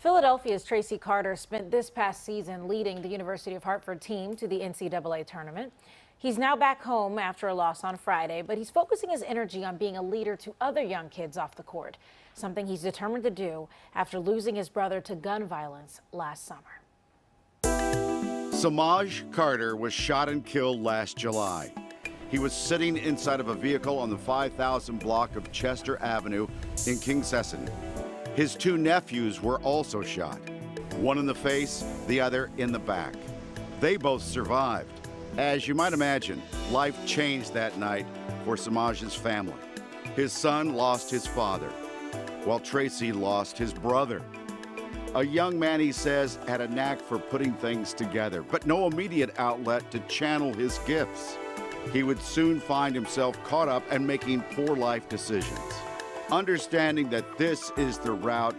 Philadelphia's Traci Carter spent this past season leading the University of Hartford team to the NCAA tournament. He's now back home after a loss on Friday, but he's focusing his energy on being a leader to other young kids off the court, something he's determined to do after losing his brother to gun violence last summer. Samaj Carter was shot and killed last July. He was sitting inside of a vehicle on the 5000 block of Chester Avenue in Kingsesson. His two nephews were also shot, one in the face, the other in the back. They both survived. As you might imagine, life changed that night for Samaj's family. His son lost his father, while Traci lost his brother. A young man, he says, had a knack for putting things together, but no immediate outlet to channel his gifts. He would soon find himself caught up and making poor life decisions. Understanding that this is the route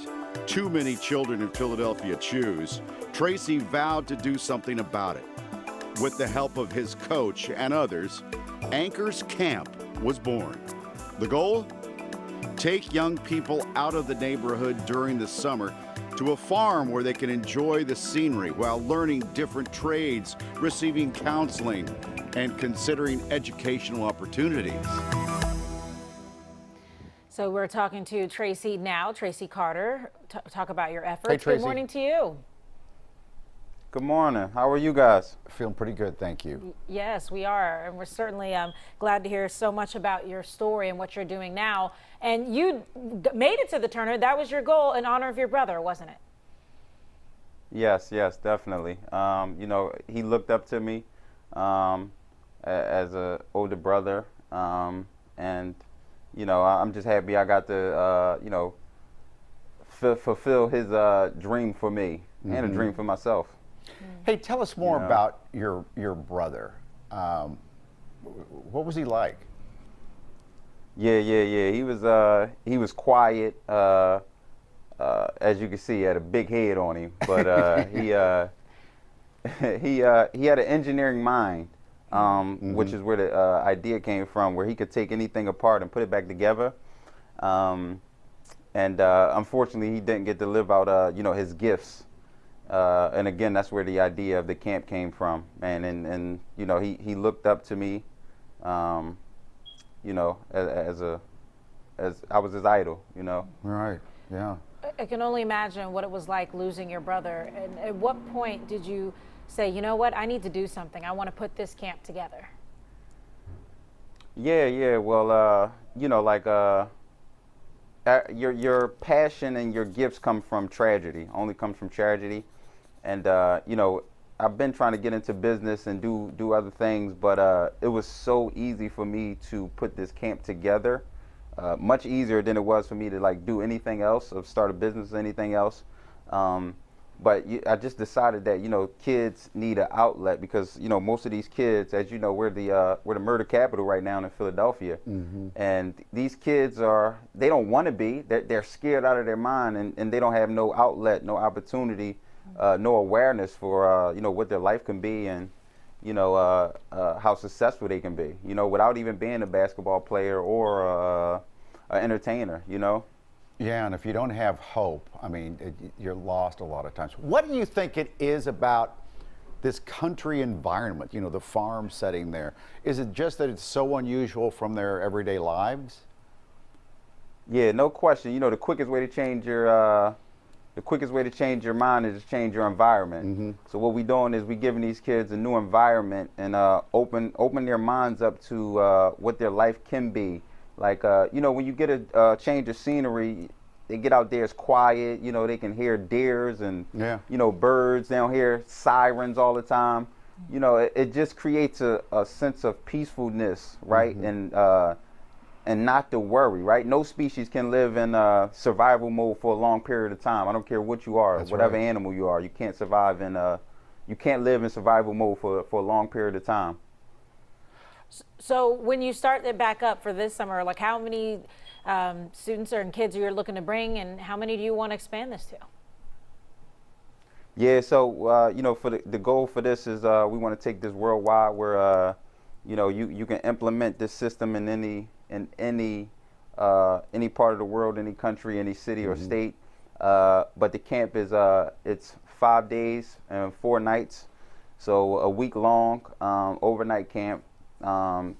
too many children in Philadelphia choose, Traci vowed to do something about it. With the help of his coach and others, Anchors Camp was born. The goal? Take young people out of the neighborhood during the summer to a farm where they can enjoy the scenery while learning different trades, receiving counseling, and considering educational opportunities. So we're talking to Traci now, Traci Carter, talk about your efforts. Hey, Traci. Good morning to you. Good morning. How are you guys? Feeling pretty good, thank you. Yes, we are, and we're certainly glad to hear so much about your story and what you're doing now. And you made it to the tournament. That was your goal in honor of your brother, wasn't it? Yes, definitely. You know, he looked up to me as an older brother, and you know, I'm just happy I got to you know, fulfill his dream for me and a dream for myself. Hey, tell us more about your brother. What was he like? Yeah. He was quiet. As you can see, he had a big head on him, but he had an engineering mind, which is where the idea came from, where he could take anything apart and put it back together. And unfortunately, he didn't get to live out, you know, his gifts. And again, that's where the idea of the camp came from, and you know, he looked up to me, you know, as I was his idol, you know. Right. Yeah. I can only imagine what it was like losing your brother. And at what point did you say, you know what, I need to do something. I want to put this camp together? Yeah. Well, you know, like your passion and your gifts come from tragedy. Only comes from tragedy. And you know, I've been trying to get into business and do other things, but it was so easy for me to put this camp together. Much easier than it was for me to like do anything else, or start a business or anything else. But I just decided that, you know, kids need an outlet, because, you know, most of these kids, as you know, we're the murder capital right now in Philadelphia. And these kids they don't want to be, they're scared out of their mind, and they don't have no outlet, no opportunity, no awareness for, you know, what their life can be, and, you know, how successful they can be, you know, without even being a basketball player or an entertainer, you know. Yeah, and if you don't have hope, I mean, you're lost a lot of times. What do you think it is about this country environment, you know, the farm setting there? Is it just that it's so unusual from their everyday lives? Yeah, no question. You know, the quickest way to change your mind is to change your environment. So what we're doing is we're giving these kids a new environment and open their minds up to what their life can be. Like, you know, when you get a change of scenery, they get out there, it's quiet, you know, they can hear deers and, you know, birds. They don't hear sirens all the time. You know, it just creates a sense of peacefulness, right? And not to worry, right? No species can live in survival mode for a long period of time. I don't care what you are, whatever animal you are. You can't survive you can't live in survival mode for a long period of time. So when you start it back up for this summer, like how many students and kids you're looking to bring, and how many do you want to expand this to? Yeah, so you know, for the goal for this is we want to take this worldwide, where you know, you can implement this system in any part of the world, any country, any city or state. But the camp is it's 5 days and 4 nights, so a week long overnight camp.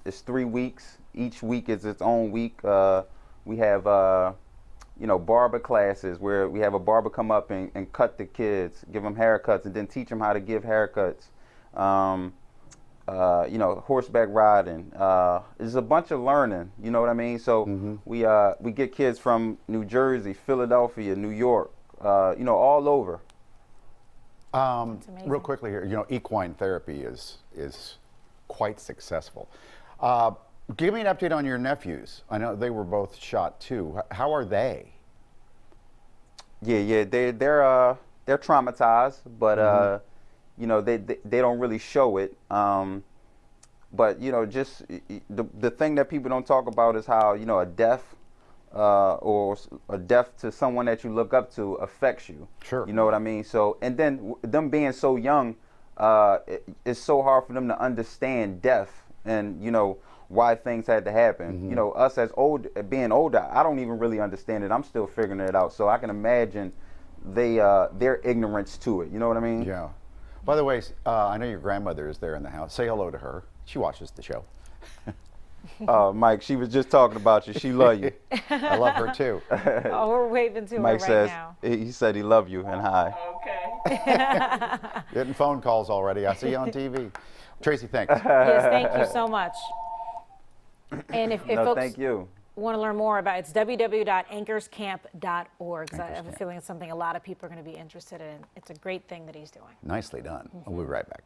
It's 3 weeks. Each week is its own week. We have barber classes where we have a barber come up and cut the kids, give them haircuts, and then teach them how to give haircuts. Horseback riding. There's a bunch of learning, you know what I mean? So we get kids from New Jersey, Philadelphia, New York, all over. Real quickly here, equine therapy is quite successful. Give me an update on your nephews. I know they were both shot too. How are they? Yeah, they're traumatized, but they don't really show it. But just the thing that people don't talk about is how a death or a death to someone that you look up to affects you. Sure. You know what I mean? So, and then them being so young, it's so hard for them to understand death and why things had to happen. Us as being older, I don't even really understand it. I'm still figuring it out. So I can imagine their ignorance to it. You know what I mean? Yeah. By the way, I know your grandmother is there in the house. Say hello to her. She watches the show. Mike, she was just talking about you. She love you. I love her too. Oh, we're waving to Mike her right now. He said he loved you and hi. Okay. Getting phone calls already. I see you on TV. Traci, thanks. Yes, thank you so much. And if folks thank you. want to learn more about it, it's www.anchorscamp.org. I have a feeling it's something a lot of people are going to be interested in. It's a great thing that he's doing. Nicely done. We'll be right back.